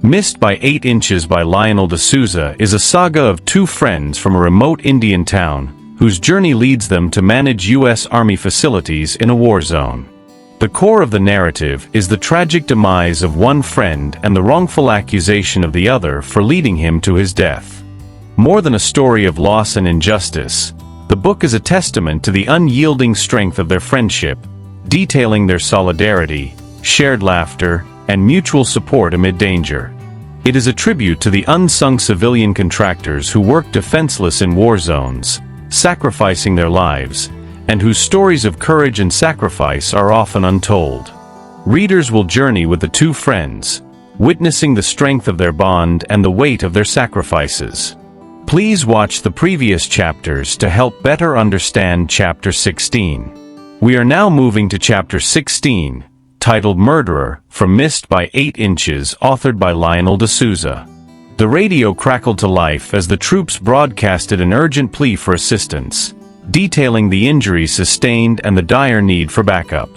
Missed by 8 Inches by Lionel D'Souza is a saga of two friends from a remote Indian town, whose journey leads them to manage U.S. Army facilities in a war zone. The core of the narrative is the tragic demise of one friend and the wrongful accusation of the other for leading him to his death. More than a story of loss and injustice, the book is a testament to the unyielding strength of their friendship, detailing their solidarity, shared laughter, and mutual support amid danger. It is a tribute to the unsung civilian contractors who work defenseless in war zones, sacrificing their lives, and whose stories of courage and sacrifice are often untold. Readers will journey with the two friends, witnessing the strength of their bond and the weight of their sacrifices. Please watch the previous chapters to help better understand Chapter 16. We are now moving to Chapter 16, titled Murderer, from Missed by 8 Inches, authored by Lionel D'Souza. The radio crackled to life as the troops broadcasted an urgent plea for assistance, detailing the injuries sustained and the dire need for backup.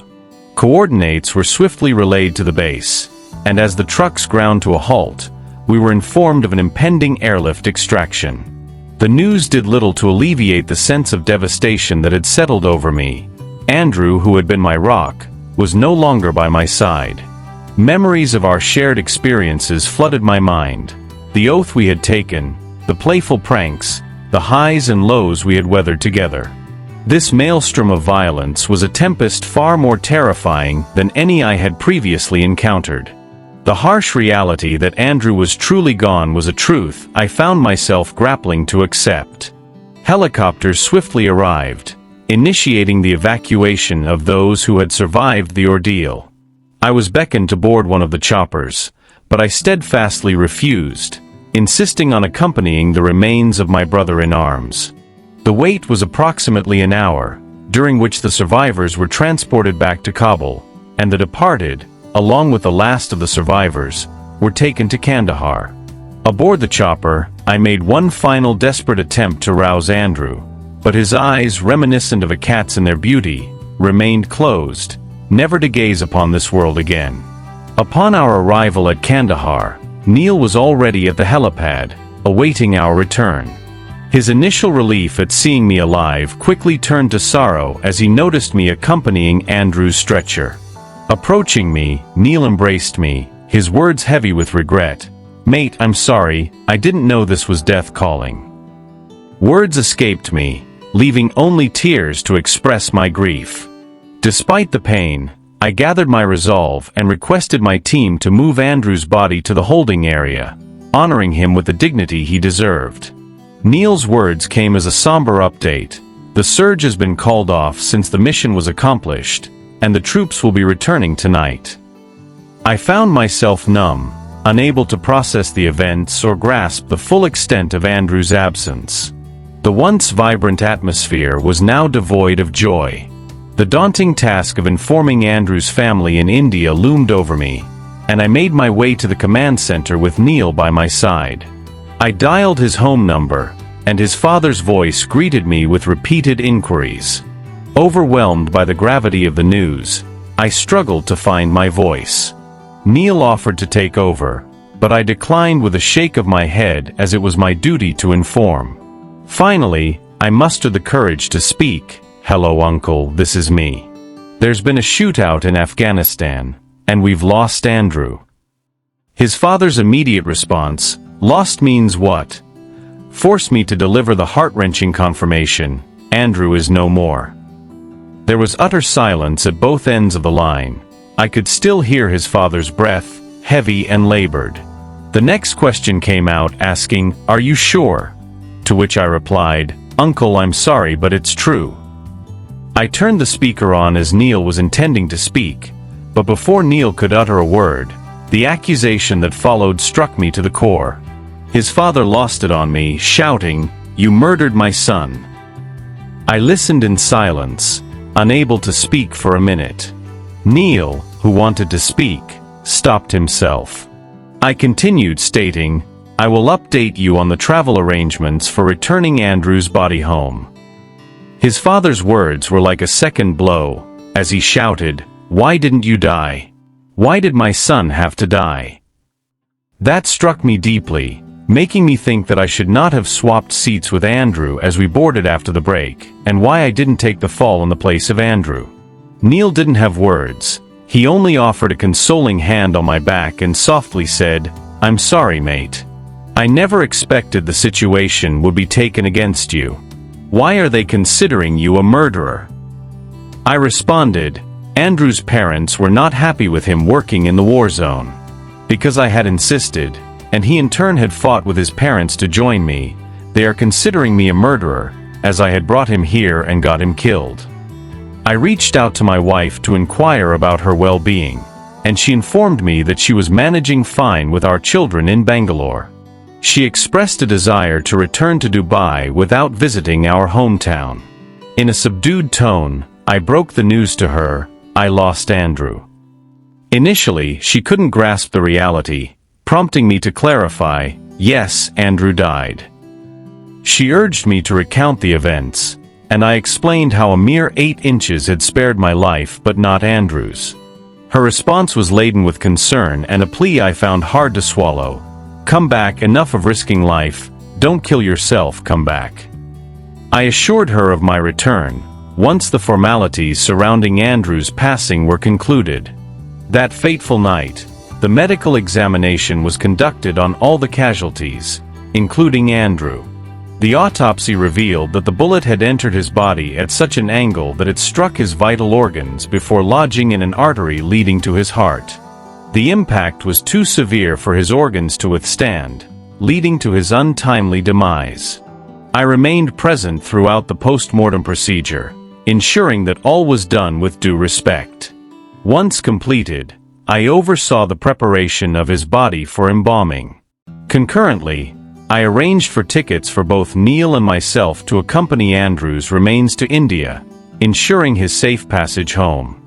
Coordinates were swiftly relayed to the base, and as the trucks ground to a halt, we were informed of an impending airlift extraction. The news did little to alleviate the sense of devastation that had settled over me. Andrew, who had been my rock, was no longer by my side. Memories of our shared experiences flooded my mind. The oath we had taken, the playful pranks, the highs and lows we had weathered together. This maelstrom of violence was a tempest far more terrifying than any I had previously encountered. The harsh reality that Andrew was truly gone was a truth I found myself grappling to accept. Helicopters swiftly arrived, initiating the evacuation of those who had survived the ordeal. I was beckoned to board one of the choppers, but I steadfastly refused, insisting on accompanying the remains of my brother in arms. The wait was approximately an hour, during which the survivors were transported back to Kabul, and the departed, along with the last of the survivors, were taken to Kandahar. Aboard the chopper, I made one final desperate attempt to rouse Andrew, but his eyes, reminiscent of a cat's in their beauty, remained closed, never to gaze upon this world again. Upon our arrival at Kandahar, Neil was already at the helipad, awaiting our return. His initial relief at seeing me alive quickly turned to sorrow as he noticed me accompanying Andrew's stretcher. Approaching me, Neil embraced me, his words heavy with regret. "Mate, I'm sorry, I didn't know this was death calling." Words escaped me, leaving only tears to express my grief. Despite the pain, I gathered my resolve and requested my team to move Andrew's body to the holding area, honoring him with the dignity he deserved. Neil's words came as a somber update. The surge has been called off since the mission was accomplished, and the troops will be returning tonight. I found myself numb, unable to process the events or grasp the full extent of Andrew's absence. The once vibrant atmosphere was now devoid of joy. The daunting task of informing Andrew's family in India loomed over me, and I made my way to the command center with Neil by my side. I dialed his home number, and his father's voice greeted me with repeated inquiries. Overwhelmed by the gravity of the news, I struggled to find my voice. Neil offered to take over, but I declined with a shake of my head as it was my duty to inform. Finally, I mustered the courage to speak. "Hello, Uncle, this is me. There's been a shootout in Afghanistan, and we've lost Andrew." His father's immediate response, "Lost means what?" forced me to deliver the heart-wrenching confirmation, "Andrew is no more." There was utter silence at both ends of the line. I could still hear his father's breath, heavy and labored. The next question came out asking, "Are you sure?" To which I replied, "Uncle, I'm sorry, but it's true." I turned the speaker on as Neil was intending to speak, but before Neil could utter a word, the accusation that followed struck me to the core. His father lost it on me, shouting, "You murdered my son." I listened in silence, unable to speak for a minute. Neil, who wanted to speak, stopped himself. I continued stating, "I will update you on the travel arrangements for returning Andrew's body home." His father's words were like a second blow, as he shouted, "Why didn't you die? Why did my son have to die?" That struck me deeply, making me think that I should not have swapped seats with Andrew as we boarded after the break, and why I didn't take the fall in the place of Andrew. Neil didn't have words. He only offered a consoling hand on my back and softly said, "I'm sorry, mate. I never expected the situation would be taken against you. Why are they considering you a murderer?" I responded, Andrew's parents were not happy with him working in the war zone. Because I had insisted, and he in turn had fought with his parents to join me, they are considering me a murderer, as I had brought him here and got him killed. I reached out to my wife to inquire about her well-being, and she informed me that she was managing fine with our children in Bangalore. She expressed a desire to return to Dubai without visiting our hometown. In a subdued tone, I broke the news to her: I lost Andrew. Initially, she couldn't grasp the reality, prompting me to clarify, yes, Andrew died. She urged me to recount the events, and I explained how a mere 8 inches had spared my life but not Andrew's. Her response was laden with concern and a plea I found hard to swallow. "Come back, enough of risking life, don't kill yourself, come back." I assured her of my return, once the formalities surrounding Andrew's passing were concluded. That fateful night, the medical examination was conducted on all the casualties, including Andrew. The autopsy revealed that the bullet had entered his body at such an angle that it struck his vital organs before lodging in an artery leading to his heart. The impact was too severe for his organs to withstand, leading to his untimely demise. I remained present throughout the post-mortem procedure, ensuring that all was done with due respect. Once completed, I oversaw the preparation of his body for embalming. Concurrently, I arranged for tickets for both Neil and myself to accompany Andrew's remains to India, ensuring his safe passage home.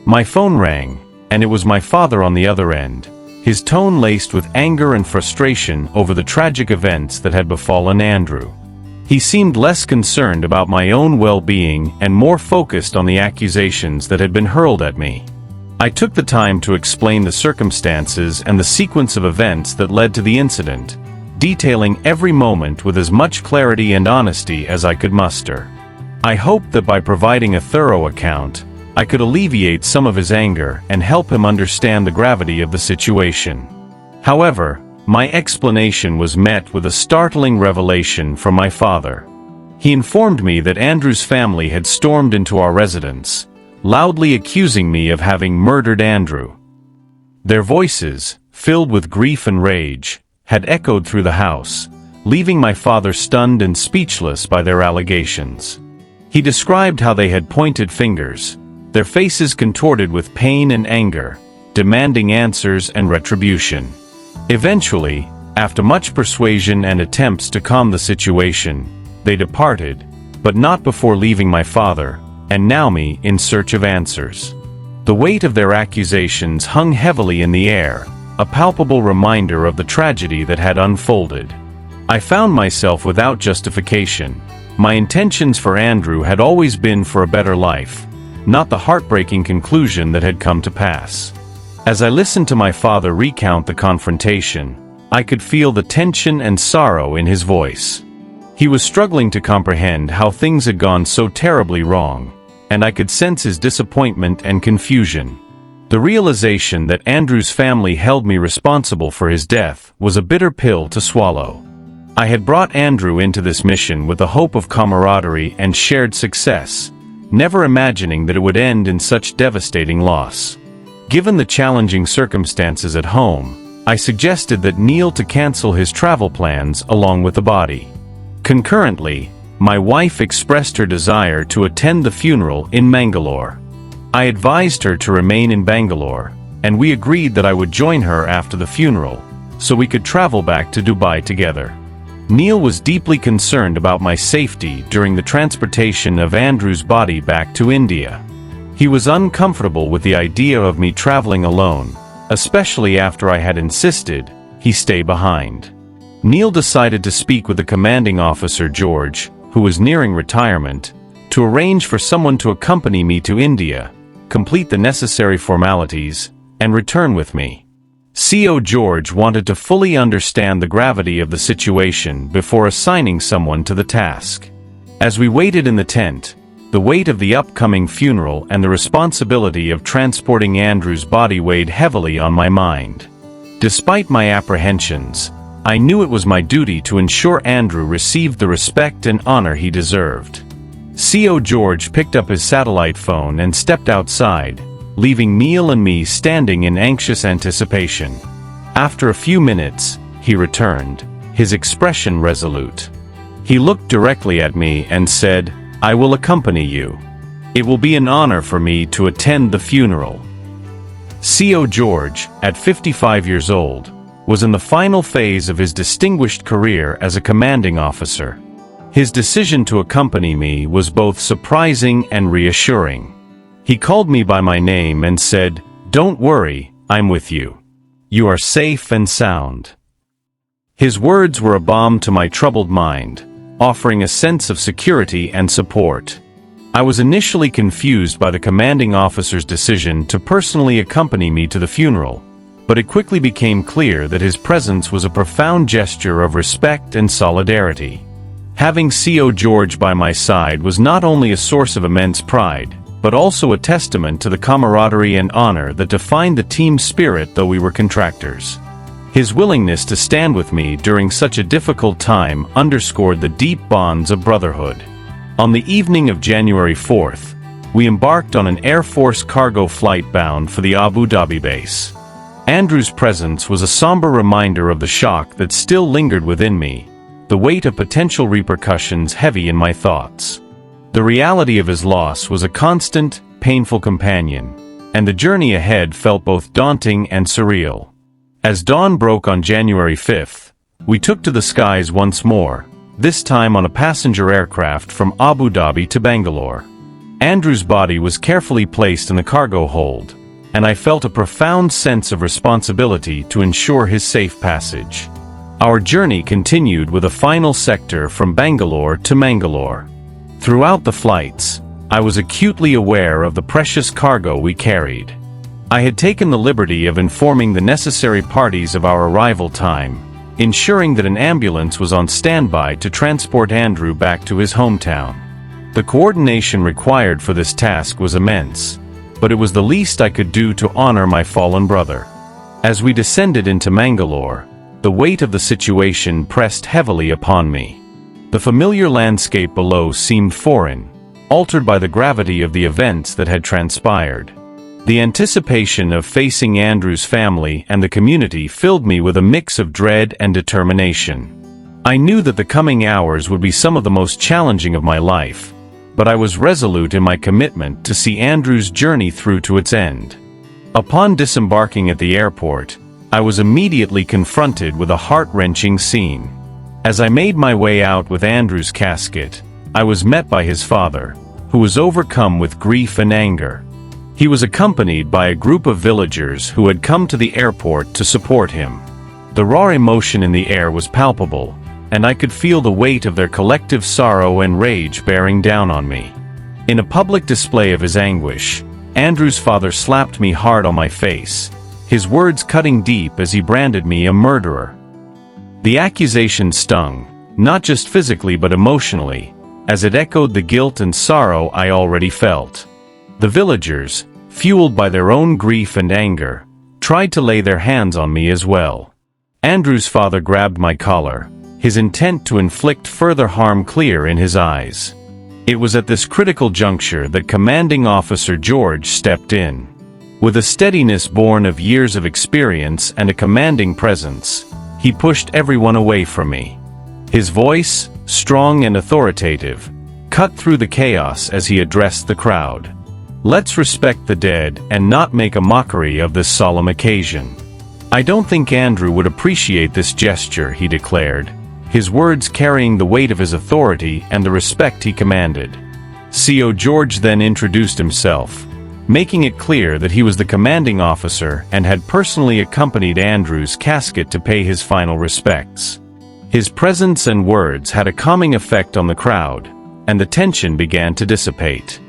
My phone rang, and it was my father on the other end, his tone laced with anger and frustration over the tragic events that had befallen Andrew. He seemed less concerned about my own well-being and more focused on the accusations that had been hurled at me. I took the time to explain the circumstances and the sequence of events that led to the incident, detailing every moment with as much clarity and honesty as I could muster. I hoped that by providing a thorough account, I could alleviate some of his anger and help him understand the gravity of the situation. However, my explanation was met with a startling revelation from my father. He informed me that Andrew's family had stormed into our residence, loudly accusing me of having murdered Andrew. Their voices, filled with grief and rage, had echoed through the house, leaving my father stunned and speechless by their allegations. He described how they had pointed fingers, their faces contorted with pain and anger, demanding answers and retribution. Eventually, after much persuasion and attempts to calm the situation, they departed, but not before leaving my father, and now me, in search of answers. The weight of their accusations hung heavily in the air, a palpable reminder of the tragedy that had unfolded. I found myself without justification. My intentions for Andrew had always been for a better life, not the heartbreaking conclusion that had come to pass. As I listened to my father recount the confrontation, I could feel the tension and sorrow in his voice. He was struggling to comprehend how things had gone so terribly wrong, and I could sense his disappointment and confusion. The realization that Andrew's family held me responsible for his death was a bitter pill to swallow. I had brought Andrew into this mission with the hope of camaraderie and shared success, never imagining that it would end in such devastating loss. Given the challenging circumstances at home, I suggested that Neil to cancel his travel plans along with the body. Concurrently, my wife expressed her desire to attend the funeral in Mangalore. I advised her to remain in Bangalore, and we agreed that I would join her after the funeral, so we could travel back to Dubai together. Neil was deeply concerned about my safety during the transportation of Andrew's body back to India. He was uncomfortable with the idea of me traveling alone, especially after I had insisted he stay behind. Neil decided to speak with the commanding officer George, who was nearing retirement, to arrange for someone to accompany me to India, complete the necessary formalities, and return with me. CO George wanted to fully understand the gravity of the situation before assigning someone to the task. As we waited in the tent, the weight of the upcoming funeral and the responsibility of transporting Andrew's body weighed heavily on my mind. Despite my apprehensions, I knew it was my duty to ensure Andrew received the respect and honor he deserved. CO George picked up his satellite phone and stepped outside, leaving Neil and me standing in anxious anticipation. After a few minutes, he returned, his expression resolute. He looked directly at me and said, "I will accompany you. It will be an honor for me to attend the funeral." CO George, at 55 years old, was in the final phase of his distinguished career as a commanding officer. His decision to accompany me was both surprising and reassuring. He called me by my name and said, "Don't worry, I'm with you. You are safe and sound." His words were a balm to my troubled mind, offering a sense of security and support. I was initially confused by the commanding officer's decision to personally accompany me to the funeral, but it quickly became clear that his presence was a profound gesture of respect and solidarity. Having CO George by my side was not only a source of immense pride, but also a testament to the camaraderie and honor that defined the team spirit though we were contractors. His willingness to stand with me during such a difficult time underscored the deep bonds of brotherhood. On the evening of January 4th, we embarked on an Air Force cargo flight bound for the Abu Dhabi base. Andrew's presence was a somber reminder of the shock that still lingered within me, the weight of potential repercussions heavy in my thoughts. The reality of his loss was a constant, painful companion, and the journey ahead felt both daunting and surreal. As dawn broke on January 5th, we took to the skies once more, this time on a passenger aircraft from Abu Dhabi to Bangalore. Andrew's body was carefully placed in the cargo hold, and I felt a profound sense of responsibility to ensure his safe passage. Our journey continued with a final sector from Bangalore to Mangalore. Throughout the flights, I was acutely aware of the precious cargo we carried. I had taken the liberty of informing the necessary parties of our arrival time, ensuring that an ambulance was on standby to transport Andrew back to his hometown. The coordination required for this task was immense, but it was the least I could do to honor my fallen brother. As we descended into Mangalore, the weight of the situation pressed heavily upon me. The familiar landscape below seemed foreign, altered by the gravity of the events that had transpired. The anticipation of facing Andrew's family and the community filled me with a mix of dread and determination. I knew that the coming hours would be some of the most challenging of my life, but I was resolute in my commitment to see Andrew's journey through to its end. Upon disembarking at the airport, I was immediately confronted with a heart-wrenching scene. As I made my way out with Andrew's casket, I was met by his father, who was overcome with grief and anger. He was accompanied by a group of villagers who had come to the airport to support him. The raw emotion in the air was palpable, and I could feel the weight of their collective sorrow and rage bearing down on me. In a public display of his anguish, Andrew's father slapped me hard on my face, his words cutting deep as he branded me a murderer. The accusation stung, not just physically but emotionally, as it echoed the guilt and sorrow I already felt. The villagers, fueled by their own grief and anger, tried to lay their hands on me as well. Andrew's father grabbed my collar, his intent to inflict further harm clear in his eyes. It was at this critical juncture that Commanding Officer George stepped in. With a steadiness born of years of experience and a commanding presence, he pushed everyone away from me. His voice, strong and authoritative, cut through the chaos as he addressed the crowd. "Let's respect the dead and not make a mockery of this solemn occasion." "I don't think Andrew would appreciate this gesture," he declared, his words carrying the weight of his authority and the respect he commanded. CO George then introduced himself, making it clear that he was the commanding officer and had personally accompanied Andrew's casket to pay his final respects. His presence and words had a calming effect on the crowd, and the tension began to dissipate.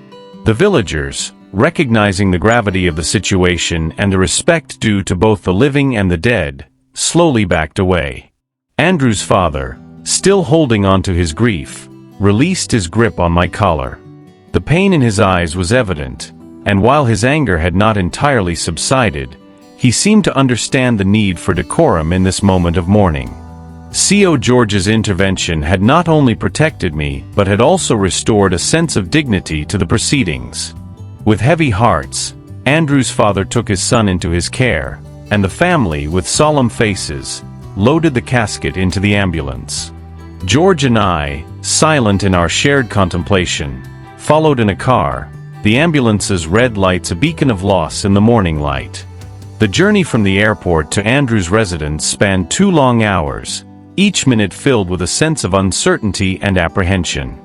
The villagers, recognizing the gravity of the situation and the respect due to both the living and the dead, slowly backed away. Andrew's father, still holding on to his grief, released his grip on my collar. The pain in his eyes was evident, and while his anger had not entirely subsided, he seemed to understand the need for decorum in this moment of mourning. C.O. George's intervention had not only protected me but had also restored a sense of dignity to the proceedings. With heavy hearts, Andrew's father took his son into his care, and the family, with solemn faces, loaded the casket into the ambulance. George and I, silent in our shared contemplation, followed in a car, the ambulance's red lights a beacon of loss in the morning light. The journey from the airport to Andrew's residence spanned 2 long hours, each minute filled with a sense of uncertainty and apprehension.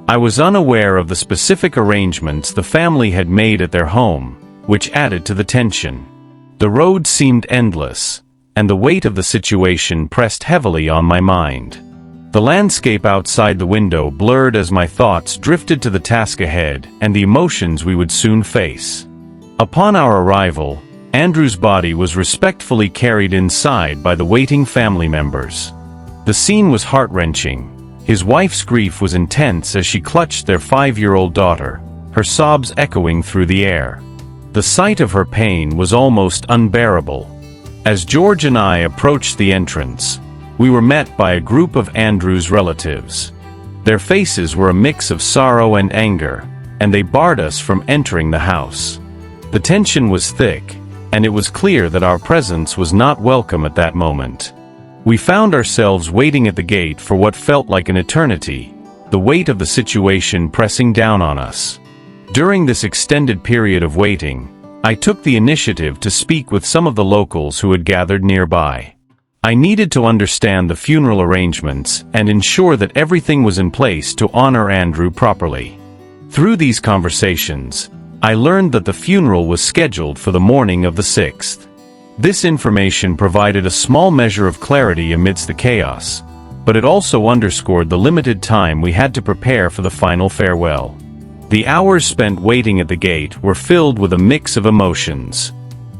I was unaware of the specific arrangements the family had made at their home, which added to the tension. The road seemed endless, and the weight of the situation pressed heavily on my mind. The landscape outside the window blurred as my thoughts drifted to the task ahead and the emotions we would soon face. Upon our arrival, Andrew's body was respectfully carried inside by the waiting family members. The scene was heart-wrenching. His wife's grief was intense as she clutched their 5-year-old daughter, her sobs echoing through the air. The sight of her pain was almost unbearable. As George and I approached the entrance, we were met by a group of Andrew's relatives. Their faces were a mix of sorrow and anger, and they barred us from entering the house. The tension was thick, and it was clear that our presence was not welcome at that moment. We found ourselves waiting at the gate for what felt like an eternity, the weight of the situation pressing down on us. During this extended period of waiting, I took the initiative to speak with some of the locals who had gathered nearby. I needed to understand the funeral arrangements and ensure that everything was in place to honor Andrew properly. Through these conversations, I learned that the funeral was scheduled for the morning of the 6th. This information provided a small measure of clarity amidst the chaos, but it also underscored the limited time we had to prepare for the final farewell. The hours spent waiting at the gate were filled with a mix of emotions.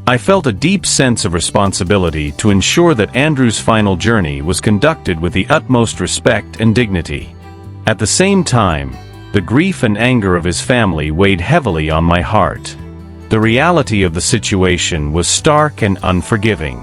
I felt a deep sense of responsibility to ensure that Andrew's final journey was conducted with the utmost respect and dignity. At the same time, the grief and anger of his family weighed heavily on my heart. The reality of the situation was stark and unforgiving.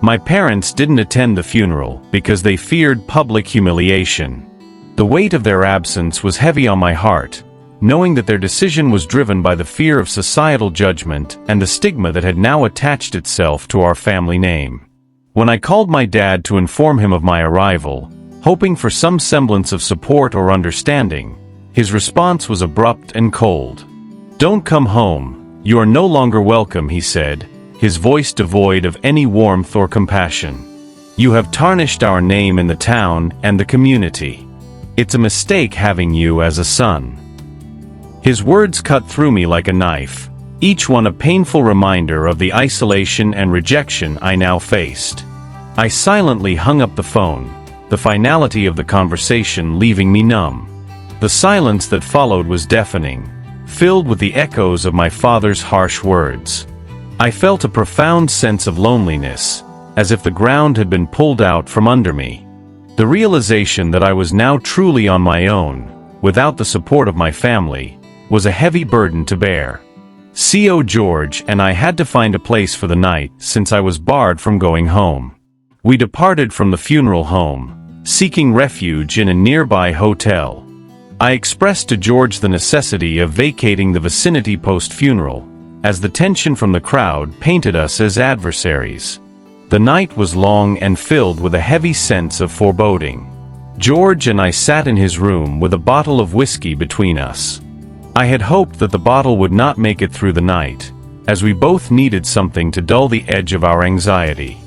My parents didn't attend the funeral because they feared public humiliation. The weight of their absence was heavy on my heart, knowing that their decision was driven by the fear of societal judgment and the stigma that had now attached itself to our family name. When I called my dad to inform him of my arrival, hoping for some semblance of support or understanding, his response was abrupt and cold. "Don't come home. You are no longer welcome," he said, his voice devoid of any warmth or compassion. "You have tarnished our name in the town and the community. It's a mistake having you as a son." His words cut through me like a knife, each one a painful reminder of the isolation and rejection I now faced. I silently hung up the phone, the finality of the conversation leaving me numb. The silence that followed was deafening, filled with the echoes of my father's harsh words. I felt a profound sense of loneliness, as if the ground had been pulled out from under me. The realization that I was now truly on my own, without the support of my family, was a heavy burden to bear. C.O. George and I had to find a place for the night since I was barred from going home. We departed from the funeral home, seeking refuge in a nearby hotel. I expressed to George the necessity of vacating the vicinity post-funeral, as the tension from the crowd painted us as adversaries. The night was long and filled with a heavy sense of foreboding. George and I sat in his room with a bottle of whiskey between us. I had hoped that the bottle would not make it through the night, as we both needed something to dull the edge of our anxiety.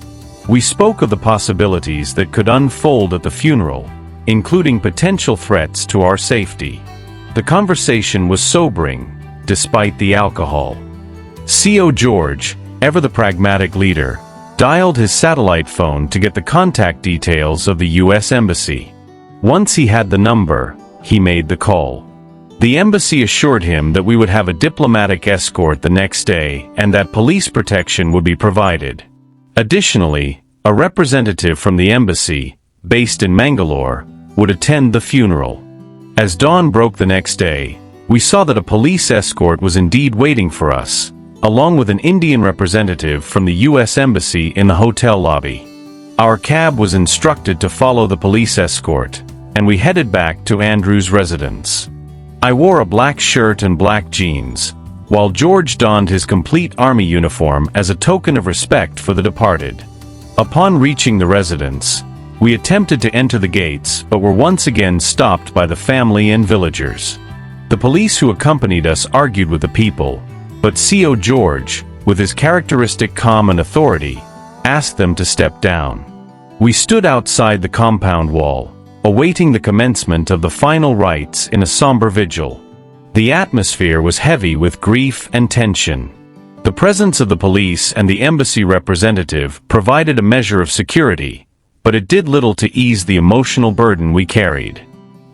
We spoke of the possibilities that could unfold at the funeral, including potential threats to our safety. The conversation was sobering, despite the alcohol. C.O. George, ever the pragmatic leader, dialed his satellite phone to get the contact details of the U.S. Embassy. Once he had the number, he made the call. The embassy assured him that we would have a diplomatic escort the next day and that police protection would be provided. Additionally, a representative from the embassy, based in Mangalore, would attend the funeral. As dawn broke the next day, we saw that a police escort was indeed waiting for us, along with an Indian representative from the U.S. Embassy in the hotel lobby. Our cab was instructed to follow the police escort, and we headed back to Andrew's residence. I wore a black shirt and black jeans, while George donned his complete army uniform as a token of respect for the departed. Upon reaching the residence, we attempted to enter the gates but were once again stopped by the family and villagers. The police who accompanied us argued with the people, but CO George, with his characteristic calm and authority, asked them to step down. We stood outside the compound wall, awaiting the commencement of the final rites in a somber vigil. The atmosphere was heavy with grief and tension. The presence of the police and the embassy representative provided a measure of security, but it did little to ease the emotional burden we carried.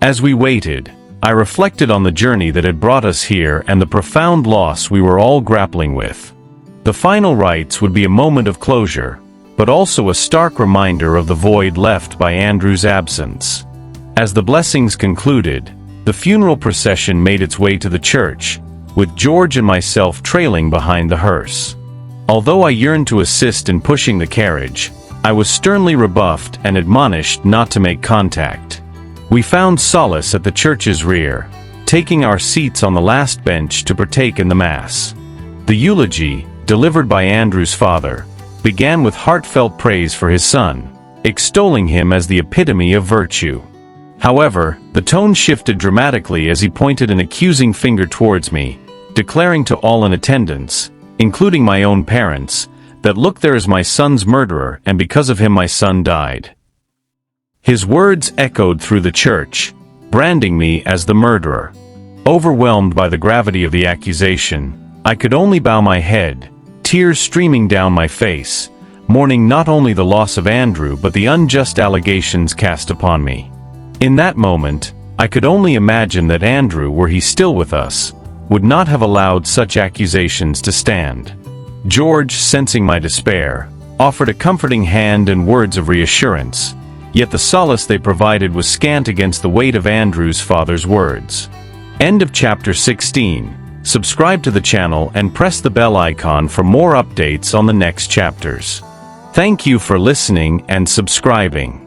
As we waited, I reflected on the journey that had brought us here and the profound loss we were all grappling with. The final rites would be a moment of closure, but also a stark reminder of the void left by Andrew's absence. As the blessings concluded, the funeral procession made its way to the church, with George and myself trailing behind the hearse. Although I yearned to assist in pushing the carriage, I was sternly rebuffed and admonished not to make contact. We found solace at the church's rear, taking our seats on the last bench to partake in the Mass. The eulogy, delivered by Andrew's father, began with heartfelt praise for his son, extolling him as the epitome of virtue. However, the tone shifted dramatically as he pointed an accusing finger towards me, declaring to all in attendance, including my own parents, that look, there is my son's murderer, and because of him my son died. His words echoed through the church, branding me as the murderer. Overwhelmed by the gravity of the accusation, I could only bow my head, tears streaming down my face, mourning not only the loss of Andrew but the unjust allegations cast upon me. In that moment, I could only imagine that Andrew, were he still with us, would not have allowed such accusations to stand. George, sensing my despair, offered a comforting hand and words of reassurance, yet the solace they provided was scant against the weight of Andrew's father's words. End of chapter 16. Subscribe to the channel and press the bell icon for more updates on the next chapters. Thank you for listening and subscribing.